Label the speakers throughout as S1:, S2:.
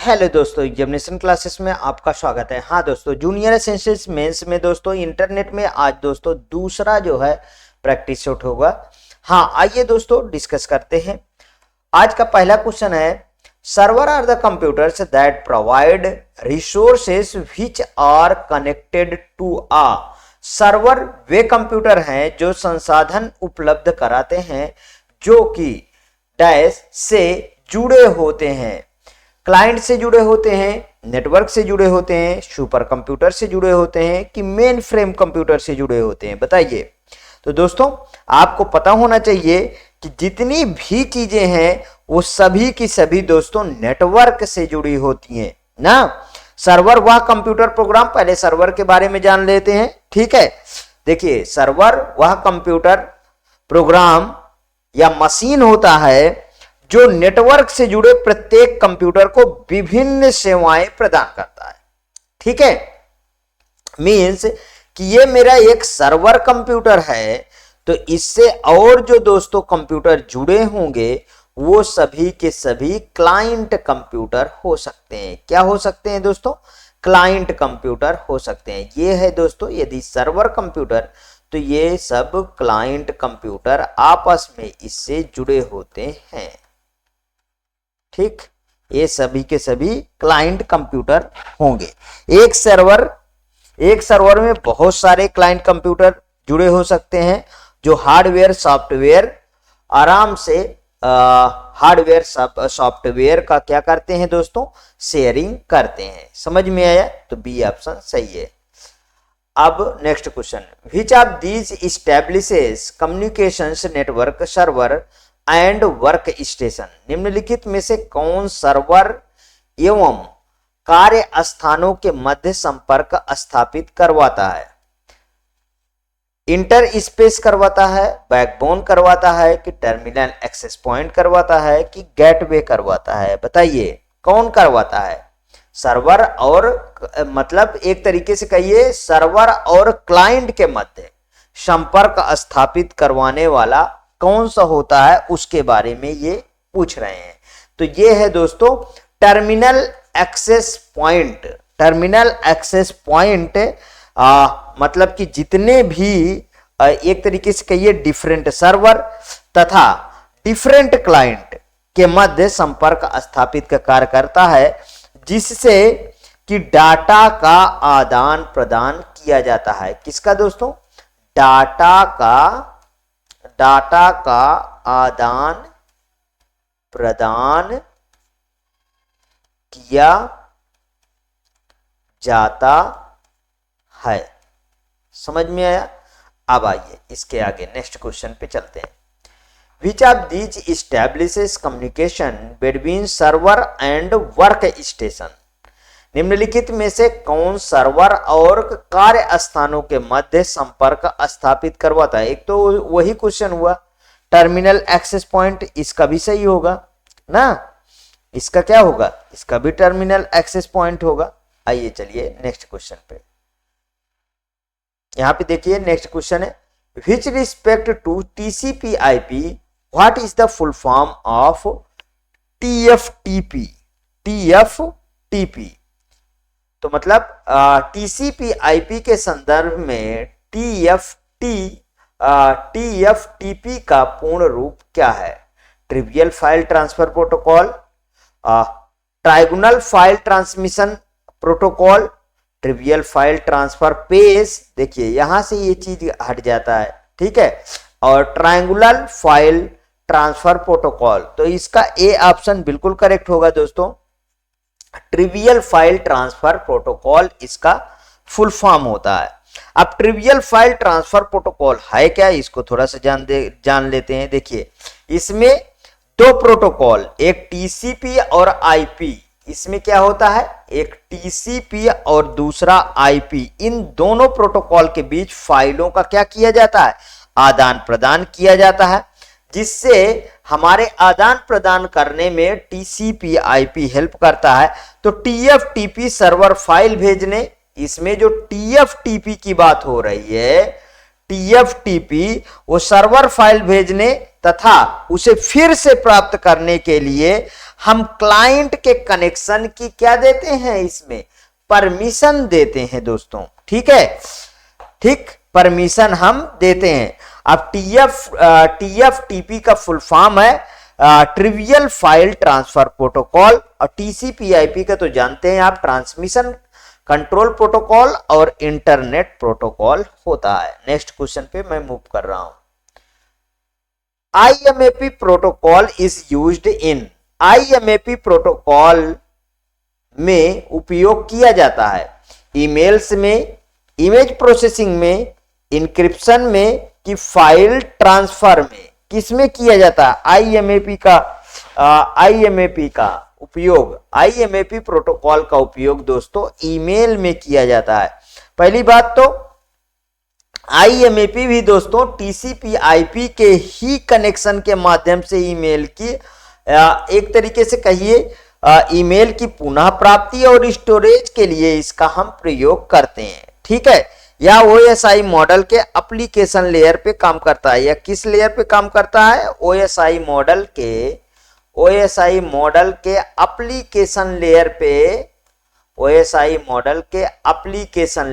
S1: Hello दोस्तों, examination classes में आपका स्वागत है। हाँ दोस्तों, जूनियर एसेंशियल्स मेंस में दोस्तों इंटरनेट में आज दोस्तों दूसरा जो है प्रैक्टिस शॉट होगा। हाँ आइए दोस्तों डिस्कस करते हैं। आज का पहला क्वेश्चन है, server are the computers that provide resources which are connected to a. Server वे कंप्यूटर हैं जो संसाधन उपलब्ध कराते हैं जो कि डैश से जुड़े होते हैं, क्लाइंट से जुड़े होते हैं, नेटवर्क से जुड़े होते हैं, सुपर कंप्यूटर से जुड़े होते हैं कि मेन फ्रेम कंप्यूटर से जुड़े होते हैं, बताइए। तो दोस्तों आपको पता होना चाहिए कि जितनी भी चीजें हैं वो सभी की सभी दोस्तों नेटवर्क से जुड़ी होती हैं ना। सर्वर वह कंप्यूटर प्रोग्राम, पहले सर्वर के बारे में जान लेते हैं, ठीक है। देखिए, सर्वर वह कंप्यूटर प्रोग्राम या मशीन होता है जो नेटवर्क से जुड़े प्रत्येक कंप्यूटर को विभिन्न सेवाएं प्रदान करता है, ठीक है। मींस कि ये मेरा एक सर्वर कंप्यूटर है, तो इससे और जो दोस्तों कंप्यूटर जुड़े होंगे वो सभी के सभी क्लाइंट कंप्यूटर हो सकते हैं। क्या हो सकते हैं दोस्तों? क्लाइंट कंप्यूटर हो सकते हैं। ये है दोस्तों, यदि सर्वर कंप्यूटर तो ये सब क्लाइंट कंप्यूटर आपस में इससे जुड़े होते हैं, ठीक। ये सभी के सभी क्लाइंट कंप्यूटर होंगे। एक सर्वर में बहुत सारे क्लाइंट कंप्यूटर जुड़े हो सकते हैं जो हार्डवेयर सॉफ्टवेयर आराम से हार्डवेयर सॉफ्टवेयर का क्या करते हैं दोस्तों? शेयरिंग करते हैं। समझ में आया? तो बी ऑप्शन सही है। अब next question, which of these establishes communications network server and work station. निम्नलिखित में से कौन सर्वर एवं कार्य स्थानों के मध्य संपर्क स्थापित करवाता है? इंटर स्पेस करवाता है, बैकबोन करवाता है कि टर्मिनल एक्सेस पॉइंट करवाता है कि गेटवे करवाता है? बताइए कौन करवाता है? सर्वर और मतलब एक तरीके से कहिए सर्वर और क्लाइंट के मध्य संपर्क स्थापित करवाने वाला कौन सा होता है, उसके बारे में ये पूछ रहे हैं। तो ये है दोस्तों terminal access point. Terminal access point मतलब कि जितने भी एक तरीके से कहिए डिफरेंट सर्वर तथा डिफरेंट क्लाइंट के मध्य संपर्क स्थापित का कार्य करता है, जिससे कि डाटा का आदान प्रदान किया जाता है। किसका दोस्तों? डाटा का आदान प्रदान किया जाता है। समझ में आया? अब आइए इसके आगे नेक्स्ट क्वेश्चन पे चलते हैं। Which of these establishes communication between server and work station? निम्नलिखित में से कौन सर्वर और कार्य स्थानों के मध्य संपर्क स्थापित करवाता है? एक तो वही क्वेश्चन हुआ टर्मिनल एक्सेस पॉइंट, इसका भी सही होगा ना। इसका क्या होगा? इसका भी टर्मिनल एक्सेस पॉइंट होगा। आइए चलिए नेक्स्ट क्वेश्चन पे। यहां पे देखिए नेक्स्ट क्वेश्चन है, which respect to TCP IP what is the full form of TFTP? TFTP तो मतलब टीसीपी आईपी के संदर्भ में टीएफटीपी का पूर्ण रूप क्या है? Trivial file transfer protocol, trigonal file transmission protocol, trivial file transfer page. देखिए यहां से ये चीज हट जाता है, ठीक है। और ट्रायंगुलर फाइल ट्रांसफर प्रोटोकॉल, तो इसका ए ऑप्शन बिल्कुल करेक्ट होगा दोस्तों। ट्रिवियल फाइल ट्रांसफर प्रोटोकॉल इसका फुल फॉर्म होता है। अब ट्रिवियल फाइल ट्रांसफर प्रोटोकॉल है क्या, इसको थोड़ा सा जान लेते हैं। देखिए इसमें दो प्रोटोकॉल, एक टीसीपी और आईपी। इसमें क्या होता है? एक टीसीपी और दूसरा आईपी। इन दोनों प्रोटोकॉल के बीच फाइलों का क्या किया जाता है? आदान प्रदान किया जाता है, जिससे हमारे आदान प्रदान करने में टीसीपी आईपी हेल्प करता है। तो टीएफटीपी सर्वर फाइल भेजने, इसमें जो टीएफटीपी की बात हो रही है, टीएफटीपी वो सर्वर फाइल भेजने तथा उसे फिर से प्राप्त करने के लिए हम क्लाइंट के कनेक्शन की क्या देते हैं, इसमें परमिशन देते हैं दोस्तों, ठीक है, ठीक, परमिशन हम देते हैं। अब टीएफटीपी का फुल फॉर्म है ट्रिवियल फाइल ट्रांसफर प्रोटोकॉल, और टीसीपीआईपी का तो जानते हैं आप, ट्रांसमिशन कंट्रोल प्रोटोकॉल और इंटरनेट प्रोटोकॉल होता है। नेक्स्ट क्वेश्चन पे मैं मूव कर रहा हूं। IMAP protocol is used in, IMAP protocol में उपयोग किया जाता है ईमेल्स में, इमेज प्रोसेसिंग में, इंक्रिप्शन में, कि फाइल ट्रांसफर में, किसमें किया जाता है IMAP का उपयोग, IMAP प्रोटोकॉल का उपयोग दोस्तों ईमेल में किया जाता है। पहली बात तो IMAP भी दोस्तों TCP/IP के ही कनेक्शन के माध्यम से ईमेल की एक तरीके से कहिए ईमेल की पुनः प्राप्ति और स्टोरेज के लिए इसका हम प्रयोग करते हैं, ठीक है। या OSI मॉडल के एप्लीकेशन लेयर पे काम करता है, या किस लेयर पे काम करता है, OSI मॉडल के एप्लीकेशन लेयर पे, OSI मॉडल के एप्लीकेशन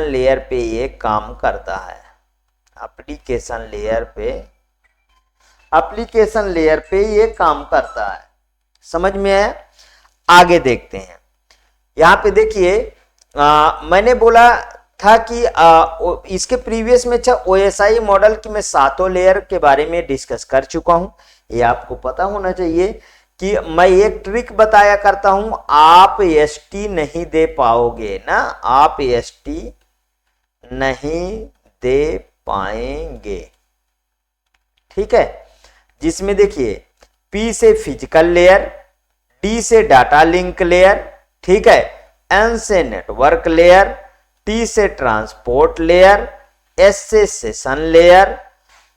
S1: लेयर पे ये काम करता है, एप्लीकेशन लेयर पे ये काम करता है। समझ में है? आगे देखते हैं। यहां पे देखिए मैंने बोला था कि इसके प्रीवियस में अच्छा OSI मॉडल की मैं 7 लेयर के बारे में डिस्कस कर चुका हूं। ये आपको पता होना चाहिए कि मैं एक ट्रिक बताया करता हूं, आप ST नहीं दे पाओगे ना, आप ST नहीं दे पाएंगे, ठीक है। जिसमें देखिए P से फिजिकल लेयर, D से डाटा लिंक लेयर, ठीक है, N से नेटवर्क लेयर, T से ट्रांसपोर्ट लेयर, S से सेशन लेयर,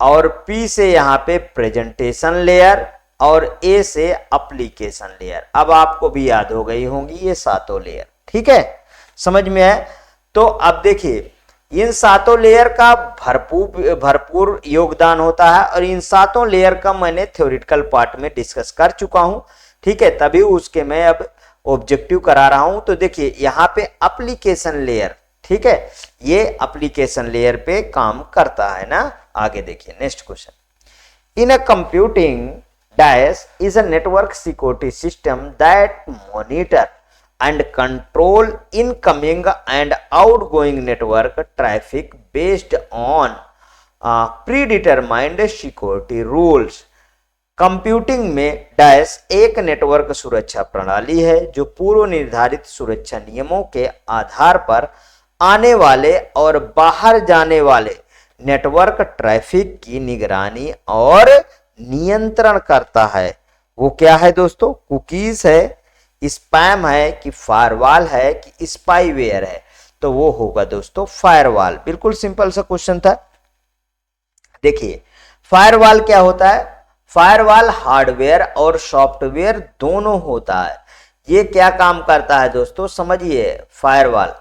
S1: और P से यहां पे प्रेजेंटेशन लेयर, और A से एप्लीकेशन लेयर। अब आपको भी याद हो गई होंगी ये 7 लेयर, ठीक है, समझ में है। तो अब देखिए इन 7 लेयर का भरपूर योगदान होता है, और इन 7 लेयर का मैंने थ्योरेटिकल पार्ट में डिस्कस कर चुका हूं, ठीक है, तभी उसके मैं अब ऑब्जेक्टिव करा रहा हूं। तो देखिए यहाँ पे एप्लीकेशन लेयर, ठीक है, ये एप्लीकेशन लेयर पे काम करता है ना। आगे देखिए next question. In a computing dash is a network security system that monitor and control incoming and outgoing network traffic based on predetermined security rules। Computing में डैश एक नेटवर्क सुरक्षा प्रणाली है जो पूर्व निर्धारित सुरक्षा नियमों के आधार पर आने वाले और बाहर जाने वाले नेटवर्क ट्रैफिक की निगरानी और नियंत्रण करता है। वो क्या है दोस्तों? कुकीज है, स्पैम है, कि फायरवॉल है, कि स्पाईवेयर है? तो वो होगा दोस्तों फायरवॉल। बिल्कुल सिंपल सा क्वेश्चन था। देखिए फायरवॉल क्या होता है? फायरवॉल हार्डवेयर और सॉफ्टवेयर दोनों होता है। ये क्या काम करता है दोस्तों? समझिए, फायरवॉल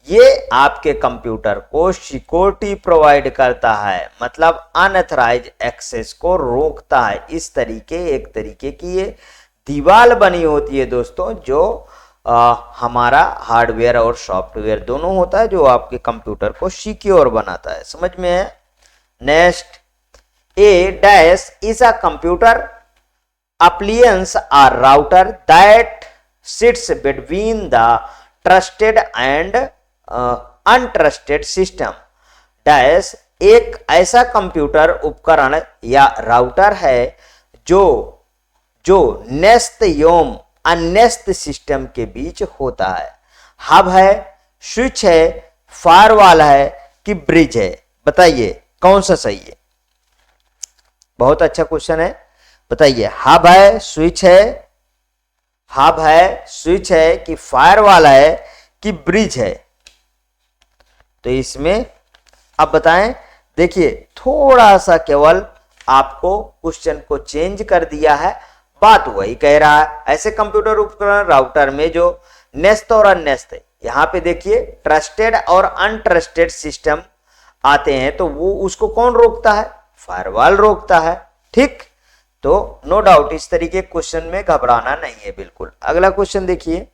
S1: ये आपके कंप्यूटर को सिक्योरिटी प्रोवाइड करता है, मतलब अनऑथराइज्ड एक्सेस को रोकता है। इस तरीके एक तरीके की ये दीवार बनी होती है दोस्तों, जो हमारा हार्डवेयर और सॉफ्टवेयर दोनों होता है, जो आपके कंप्यूटर को सिक्योर बनाता है। समझ में है? Next, A dash is a computer appliance or router that sits between the trusted and untrusted system। Dash एक ऐसा कंप्यूटर उपकरण या राउटर है जो न्यस्त एवं अन्यस्त सिस्टम के बीच होता है। हब है, स्विच है, फायरवॉल है, कि ब्रिज है? बताइए कौन सा सही है? बहुत अच्छा क्वेश्चन है, बताइए। हब है, स्विच है, कि फायरवॉल है, कि ब्रिज है? तो इसमें अब बताएं। देखिए थोड़ा सा केवल आपको क्वेश्चन को चेंज कर दिया है, बात वही कह रहा है। ऐसे कंप्यूटर उपकरण राउटर में जो न्यस्त और अन्यस्त है, यहां पे देखिए ट्रस्टेड और अनट्रस्टेड सिस्टम आते हैं, तो वो उसको कौन रोकता है? फायरवॉल रोकता है। ठीक, तो नो डाउट इस तरीके क्वेश्चन में घबराना नहीं है बिल्कुल। अगला क्वेश्चन देखिए,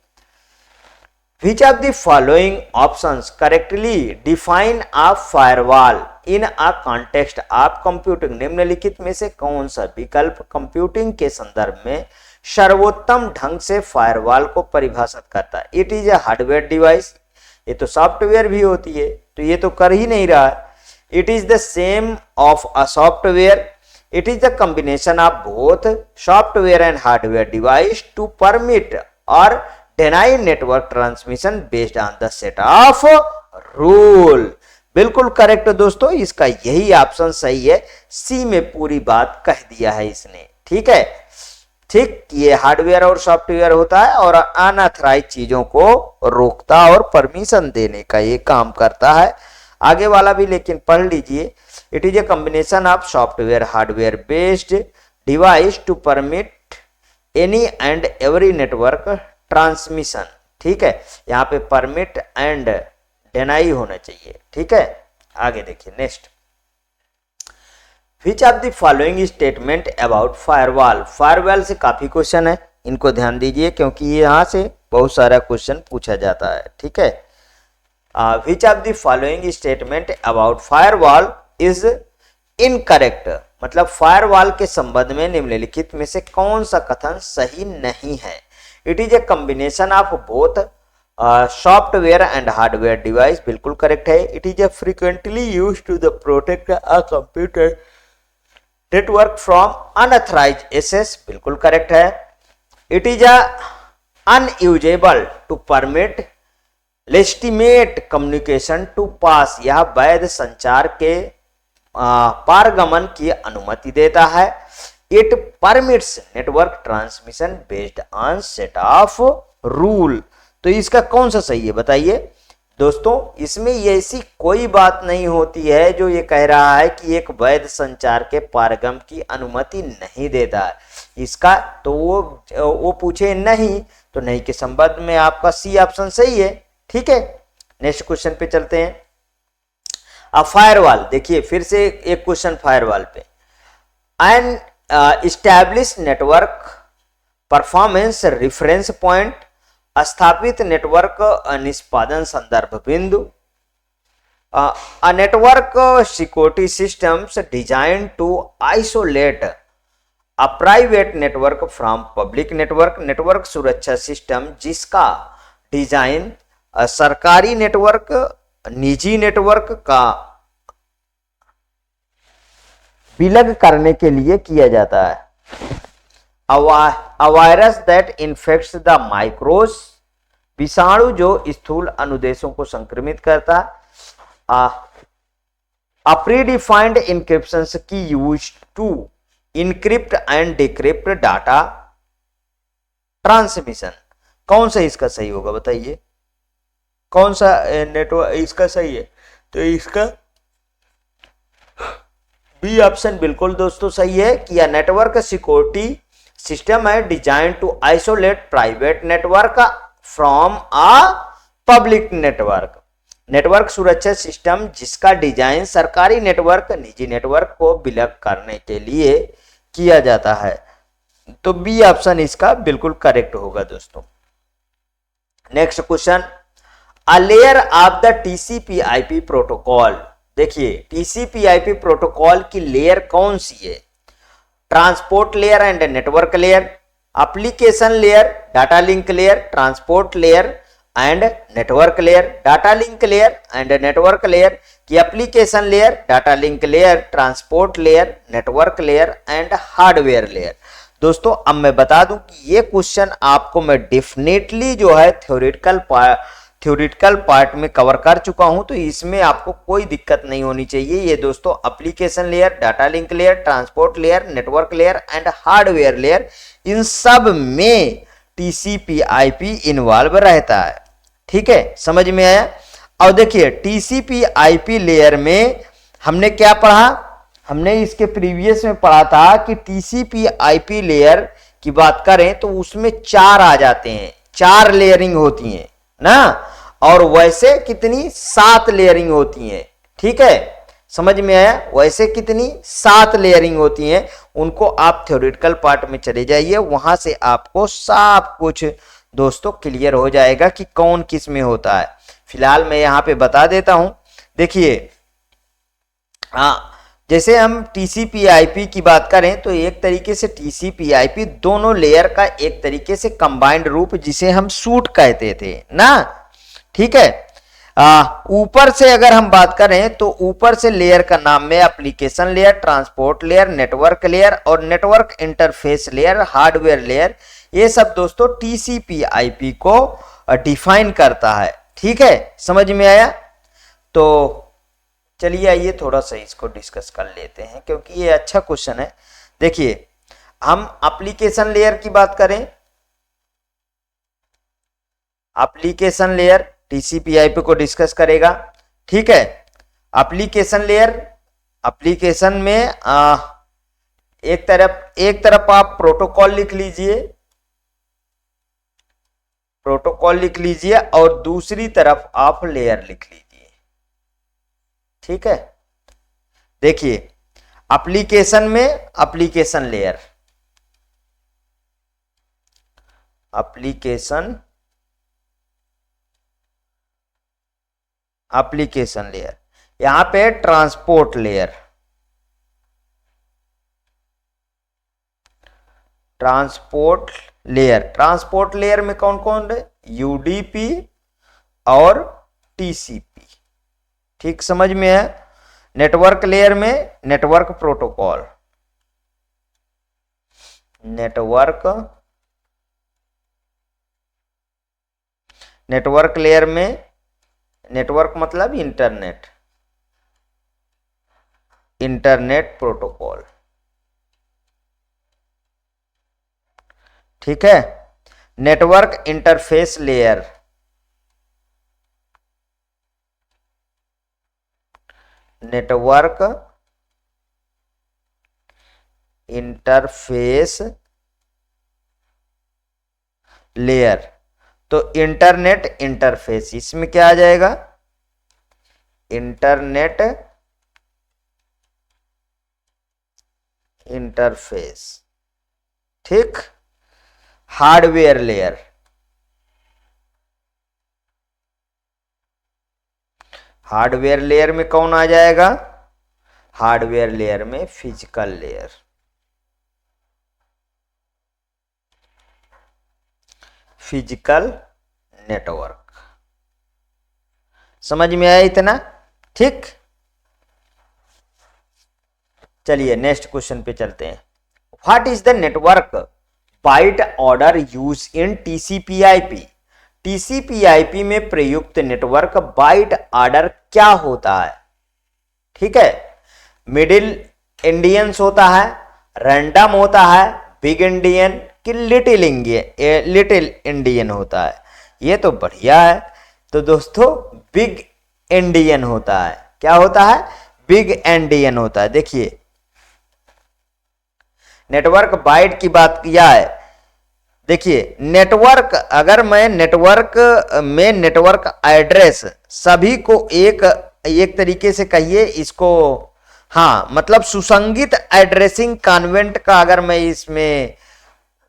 S1: Which of the following options correctly define a firewall in a context of computing? निम्नलिखित में से कौन सा विकल्प कंप्यूटिंग के संदर्भ में सर्वोत्तम ढंग से फायरवॉल को परिभाषित करता है? It is A hardware device, ये तो सॉफ्टवेयर भी होती है, तो ये तो कर ही नहीं रहा है। It is the same of a software, it is the combination of both software and hardware device to permit और deny network transmission based on the set of rule। बिल्कुल करेक्ट दोस्तों, इसका यही ऑप्शन सही है। सी में पूरी बात कह दिया है इसने, ठीक है। ठीक, ये हार्डवेयर और सॉफ्टवेयर होता है और अनऑथराइज चीजों को रोकता और परमिशन देने का ये काम करता है। आगे वाला भी लेकिन पढ़ लीजिए, it is a combination of software hardware based device to permit any and every network transmission. ठीक है, यहाँ पे परमिट एंड डिनाई होना चाहिए। ठीक है, आगे देखिए next, which of the following statement about firewall. Firewall से काफी क्वेश्चन है, इनको ध्यान दीजिए क्योंकि यहाँ से बहुत सारा क्वेश्चन पूछा जाता है। ठीक है, which of the following statement about firewall is incorrect, मतलब फायरवॉल के संबंध में निम्नलिखित में से कौन सा कथन सही नहीं है? It is a combination of both software and hardware device, बिल्कुल करेक्ट है। It is a frequently used to the protect a computer network from unauthorized access, बिल्कुल करेक्ट है। It is unusable to permit legitimate communication to pass, यह वैध संचार के पारगमन की अनुमति देता है। It permits network transmission based on set of rule, तो इसका कौन सा सही है बताइए दोस्तों? इसमें ऐसी कोई बात नहीं होती है जो ये कह रहा है कि एक वैध संचार के पारगम की अनुमति नहीं देता है। इसका तो वो पूछे नहीं, तो नहीं के संबंध में आपका सी ऑप्शन सही है। ठीक है, नेक्स्ट क्वेश्चन पे चलते हैं। अब फायरवॉल देखिए, फिर से एक क्वेश्चन फायरवॉल पे। An establish network performance reference point, स्थापित नेटवर्क निष्पादन संदर्भ बिंदु, a network security systems design to isolate a private network from public network, network सुरक्षा सिस्टम जिसका डिजाइन सरकारी नेटवर्क निजी नेटवर्क का विलग करने के लिए किया जाता है। A virus that infects the microbes, विषाणु जो स्थूल अनुदेशों को संक्रमित करता है। A predefined encryption key used to encrypt and decrypt data transmission, कौन सा इसका सही होगा बताइए? कौन सा नेटवर्क इसका सही है? तो इसका बी ऑप्शन बिल्कुल दोस्तों सही है कि यह नेटवर्क सिक्योरिटी सिस्टम है design to isolate private network from a public network, network सुरक्षा सिस्टम जिसका डिजाइन सरकारी नेटवर्क निजी नेटवर्क को विलग करने के लिए किया जाता है। तो बी ऑप्शन इसका बिल्कुल करेक्ट होगा दोस्तों। Next question, a layer of the TCP IP protocol, देखिए टीसीपी/आईपी प्रोटोकॉल की लेयर कौन सी है? Transport layer and network layer, application layer, data link layer, transport layer and network layer, data link layer and network layer की application layer, data link layer, transport layer, network layer and hardware layer. दोस्तों अब मैं बता दूं कि ये question आपको मैं डेफिनेटली जो है थ्योरेटिकल पार्ट में कवर कर चुका हूं, तो इसमें आपको कोई दिक्कत नहीं होनी चाहिए। ये दोस्तों application layer, data link layer, transport layer, network layer and hardware layer, इन सब में टीसीपी/आईपी इन्वॉल्व रहता है। ठीक है, समझ में आया? और देखिए टीसीपी/आईपी लेयर में हमने क्या पढ़ा? हमने इसके प्रीवियस में पढ़ा था कि टीसीपी/आईपी लेयर की बात करें तो उसमें 4 आ जाते हैं, 4 लेयरिंग होती हैं ना, और वैसे कितनी 7 लेयरिंग होती हैं। ठीक है, समझ में आया? वैसे कितनी 7 लेयरिंग होती हैं, उनको आप थ्योरेटिकल पार्ट में चले जाइए, वहां से आपको सब कुछ दोस्तों क्लियर हो जाएगा कि कौन किस में होता है। फिलहाल मैं यहाँ पे बता देता हूं। देखिए जैसे हम TCP/IP की बात करें तो एक तरीके से TCP/IP दोनों लेयर का एक तरीके से कंबाइंड रूप, जिसे हम सूट कहते थे ना, ठीक है। ऊपर से अगर हम बात करें तो ऊपर से लेयर का नाम में application layer, transport layer, network layer और network interface layer, hardware layer, ये सब दोस्तों TCP/IP को डिफाइन करता है, ठीक है। समझ में आया? तो चलिए आइए थोड़ा सा इसको डिस्कस कर लेते हैं, क्योंकि ये अच्छा क्वेश्चन है। देखिए हम एप्लीकेशन लेयर की बात करें, एप्लीकेशन लेयर TCP/IP को डिस्कस करेगा, ठीक है। एप्लीकेशन लेयर, एप्लीकेशन में एक तरफ आप प्रोटोकॉल लिख लीजिए, प्रोटोकॉल लिख लीजिए और दूसरी तरफ आप लेयर लिख लीजिए, ठीक है। देखिए एप्लीकेशन में एप्लीकेशन लेयर, एप्लीकेशन लेयर, यहां पे ट्रांसपोर्ट लेयर, ट्रांसपोर्ट लेयर में कौन कौन है? UDP और TCP, ठीक समझ में है। नेटवर्क लेयर में नेटवर्क प्रोटोकॉल, नेटवर्क लेयर में नेटवर्क मतलब इंटरनेट प्रोटोकॉल, ठीक है। Network interface layer, network interface layer, तो इंटरनेट इंटरफेस, इसमें क्या आ जाएगा? इंटरनेट इंटरफेस, ठीक। हार्डवेयर लेयर, हार्डवेयर लेयर में कौन आ जाएगा? हार्डवेयर लेयर में फिजिकल लेयर, फिजिकल नेटवर्क। समझ में आया इतना? ठीक, चलिए नेक्स्ट क्वेश्चन पे चलते हैं। What is the network byte order use in TCP/IP? TCP/IP में प्रयुक्त नेटवर्क बाइट ऑर्डर क्या होता है? ठीक है, मिडिल इंडियंस होता है, रैंडम होता है, बिग इंडियन कि लिटिल इंडियन होता है? ये तो बढ़िया है। तो दोस्तों बिग इंडियन होता है। क्या होता है? बिग इंडियन होता है। देखिए नेटवर्क बाइट की बात किया है। देखिए नेटवर्क, अगर मैं नेटवर्क में नेटवर्क एड्रेस सभी को एक तरीके से कहिए इसको, हाँ मतलब सुसंगत एड्रेसिंग कॉन्वेंट का अगर मैं इसमें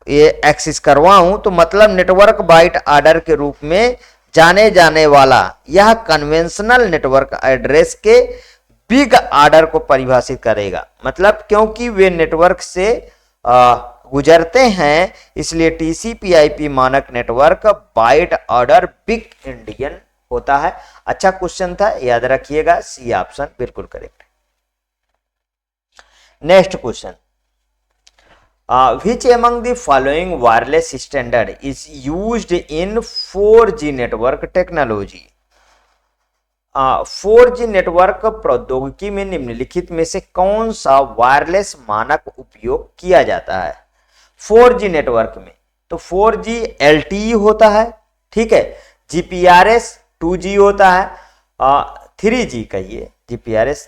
S1: ये एक्सेस करवाऊं तो मतलब नेटवर्क बाइट ऑर्डर के रूप में जाने जाने वाला यह कन्वेंशनल नेटवर्क एड्रेस के बिग ऑर्डर को परिभाषित करेगा। मतलब क्योंकि वे नेटवर्क से गुजरते हैं इसलिए TCP/IP मानक network byte order big Indian होता है। अच्छा क्वेश्चन था, याद रखिएगा, सी ऑप्शन बिल्कुल correct. Next question, which among the following wireless standard is used in 4G network technology? 4G network प्रौद्योगिकी में निम्नलिखित में से कौन सा वायरलेस मानक उपयोग किया जाता है 4G नेटवर्क में? तो 4G LTE होता है, ठीक है, GPRS 2G होता है, 3G कहिए, GPRS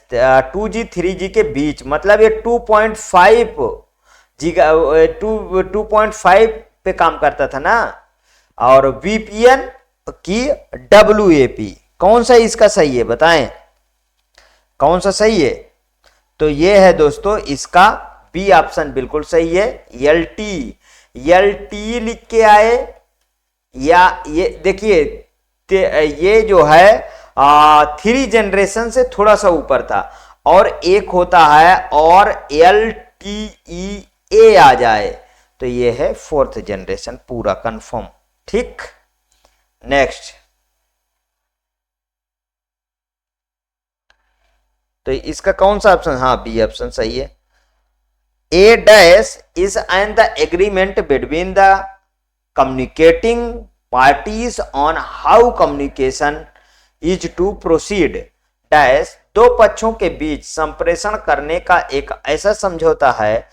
S1: 2G 3G के बीच, मतलब ये 2.5 पे काम करता था ना। और VPN की WAP, कौन सा इसका सही है बताएं? कौन सा सही है? तो ये है दोस्तों इसका बी ऑप्शन बिल्कुल सही है, एल टी लिख के आए। या ये देखिए ये जो है 3 जनरेशन से थोड़ा सा ऊपर था, और एक होता है और एल टी ई ए आ जाए तो ये है 4th जनरेशन, पूरा कंफर्म। ठीक, नेक्स्ट। तो इसका कौन सा ऑप्शन? हाँ, बी ऑप्शन सही है। A dash is an the agreement between the communicating parties on how communication is to proceed dash, 2 पक्षों के बीच संप्रेषण करने का एक ऐसा समझौता है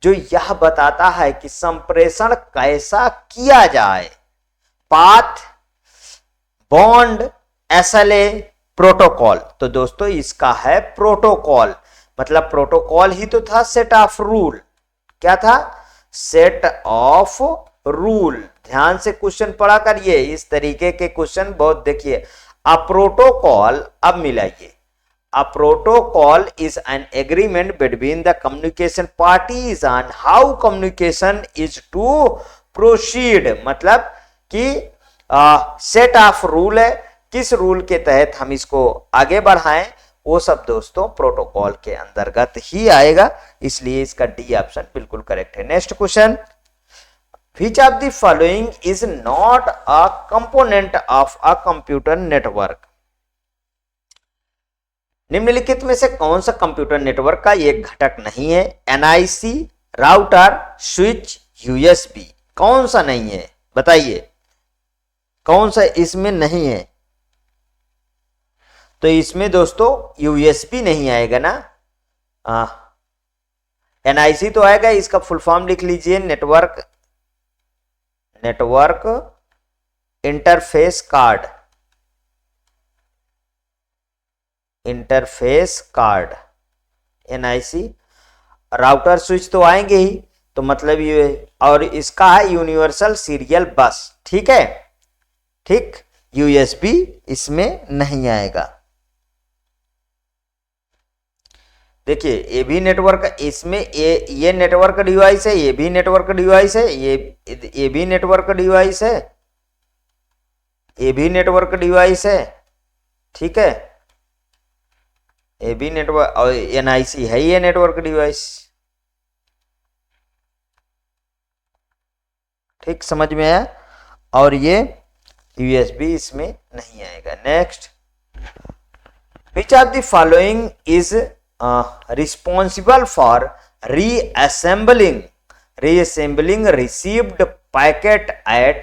S1: जो यह बताता है कि संप्रेषण कैसा किया जाए। Path, bond, SLA, protocol. तो दोस्तों इसका है प्रोटोकॉल, मतलब प्रोटोकॉल ही तो था सेट ऑफ रूल। क्या था? Set of rule. ध्यान से क्वेश्चन पढ़ा करिए, इस तरीके के क्वेश्चन बहुत देखिए। अ प्रोटोकॉल, अब मिलाइए, a protocol is an agreement between the communication parties on how communication is to proceed, मतलब कि सेट ऑफ रूल है, किस रूल के तहत हम इसको आगे बढ़ाएं, वो सब दोस्तों प्रोटोकॉल के अंतर्गत ही आएगा, इसलिए इसका डी ऑप्शन बिल्कुल करेक्ट है। Next question, which of the following is not a component of a computer network? निम्नलिखित में से कौन सा कंप्यूटर नेटवर्क का एक घटक नहीं है? NIC, router, switch, USB. कौन सा नहीं है बताइए, कौन सा इसमें नहीं है? तो इसमें दोस्तों यूएसबी नहीं आएगा ना, एनआईसी तो आएगा। इसका फुल फॉर्म लिख लीजिए, network interface card, interface card NIC. Router switch तो आएंगे ही, तो मतलब ये, और इसका है यूनिवर्सल सीरियल बस। ठीक है, ठीक, यूएसबी इसमें नहीं आएगा। देखिए ये भी नेटवर्क, इसमें ये नेटवर्क डिवाइस है, ये भी नेटवर्क डिवाइस है, ये भी नेटवर्क डिवाइस है, ये भी नेटवर्क डिवाइस है। ठीक है, ये भी नेटवर्क, और एनआईसी है ये नेटवर्क डिवाइस। ठीक, समझ में आया? और ये यूएसबी इसमें नहीं आएगा। Next, which of the following is responsible for reassembling received packet at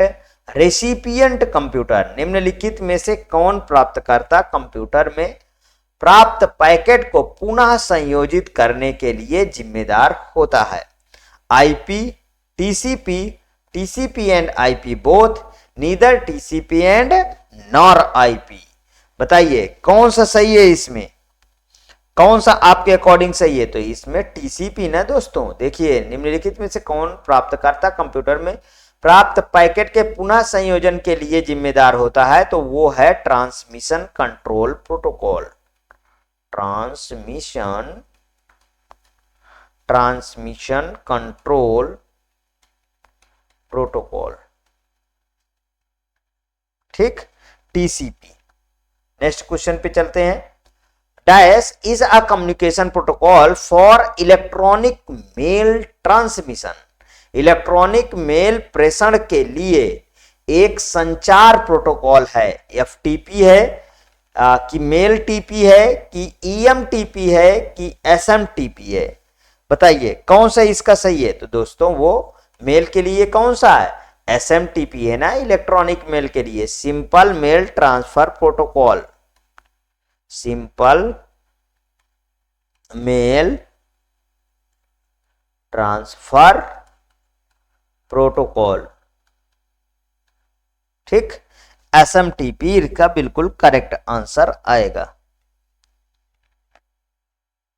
S1: recipient computer? निम्नलिखित में से कौन प्राप्तकर्ता कंप्यूटर में प्राप्त पैकेट को पुनः संयोजित करने के लिए जिम्मेदार होता है? IP, TCP, TCP and IP both, neither TCP and nor IP. बताइए कौन सा सही है, इसमें कौन सा आपके अकॉर्डिंग सही है? तो इसमें टीसीपी ना दोस्तों। देखिए निम्नलिखित में से कौन प्राप्तकर्ता कंप्यूटर में प्राप्त पैकेट के पुनः संयोजन के लिए जिम्मेदार होता है? तो वो है transmission control protocol, transmission control protocol. ठीक, टीसीपी। नेक्स्ट क्वेश्चन पे चलते हैं। Dash is a communication protocol for electronic mail transmission. Electronic mail प्रेषण के लिए एक संचार प्रोटोकॉल है। एफटीपी है कि मेल टीपी है कि ईएमटीपी है कि एसएमटीपी है? बताइए कौन सा इसका सही है? तो दोस्तों वो मेल के लिए कौन सा है? एसएमटीपी है ना, इलेक्ट्रॉनिक मेल के लिए, simple mail transfer protocol, simple mail transfer protocol. ठीक, एसएमटीपी का बिल्कुल करेक्ट आंसर आएगा।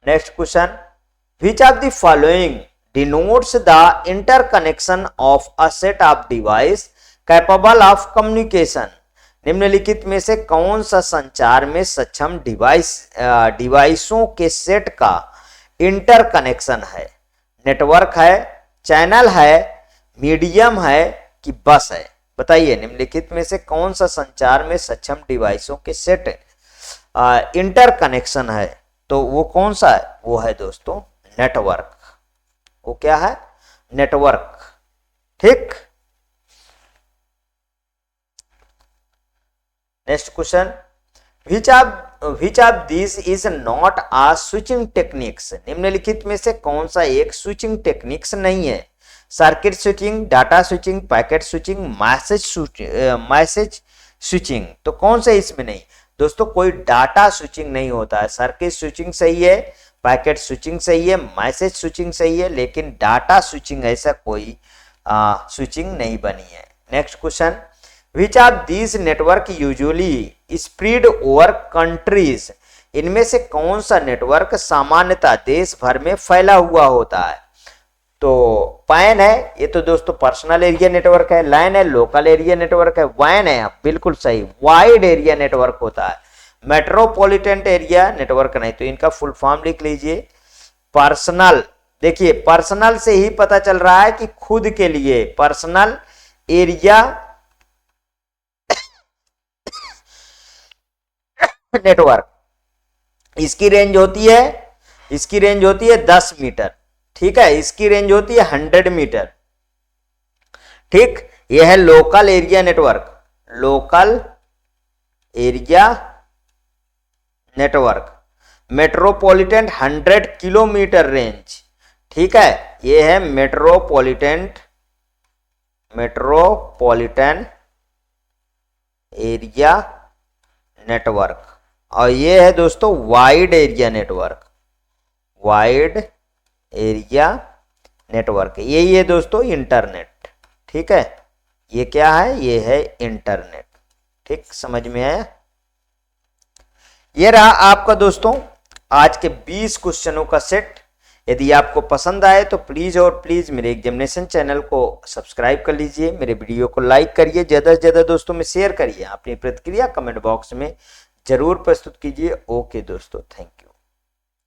S1: Next question, which of the following denotes the interconnection of a set of device capable of communication? निम्नलिखित में से कौन सा संचार में सक्षम डिवाइसों के सेट का इंटरकनेक्शन है? नेटवर्क है, चैनल है, मीडियम है कि बस है? बताइए, निम्नलिखित में से कौन सा संचार में सक्षम डिवाइसों के सेट इंटरकनेक्शन है? तो वो कौन सा है? वो है दोस्तों नेटवर्क। वो क्या है? नेटवर्क। ठीक, next question, which of this is not a switching techniques? निम्नलिखित में से कौन सा एक स्विचिंग टेक्निक्स नहीं है? Circuit switching, data switching, packet switching, message switching. तो कौन सा इसमें नहीं? दोस्तों कोई डाटा स्विचिंग नहीं होता है। सर्किट स्विचिंग सही है, पैकेट स्विचिंग सही है, मैसेज स्विचिंग सही है, लेकिन डाटा स्विचिंग ऐसा कोई स्विचिंग नहीं बनी है। Next question, which of this network usually spread over countries? इनमें से कौन सा नेटवर्क सामान्यतः देश भर में फैला हुआ होता है? तो पैन है, ये तो दोस्तों पर्सनल एरिया नेटवर्क है। लाइन है, लोकल एरिया नेटवर्क है। वैन है, बिल्कुल सही, वाइड एरिया नेटवर्क होता है। मेट्रोपॉलिटन एरिया नेटवर्क नहीं। तो इनका फुल फॉर्म लिख लीजिए, पर्सनल। देखिए, पर्सनल से ही पता चल रहा है कि खुद के लिए पर्सनल एरिया नेटवर्क। इसकी रेंज होती है 10 मीटर। ठीक है, इसकी रेंज होती है 100 मीटर। ठीक, यह है local area network. Local area network. Metropolitan 100 kilometre range. ठीक है, यह है मेट्रोपॉलिटन एरिया नेटवर्क। और ये है दोस्तों wide area network. Wide area network, यही है दोस्तों इंटरनेट। ठीक है, ये क्या है? ये है इंटरनेट। ठीक, समझ में आया? ये रहा आपका दोस्तों आज के 20 क्वेश्चनों का सेट। यदि आपको पसंद आए तो प्लीज और प्लीज मेरे एग्जामिनेशन चैनल को सब्सक्राइब कर लीजिए, मेरे वीडियो को लाइक करिए, ज्यादा से ज्यादा दोस्तों में शेयर करिए, अपनी प्रतिक्रिया कमेंट बॉक्स में जरूर प्रस्तुत कीजिए। ओके दोस्तों, थैंक यू।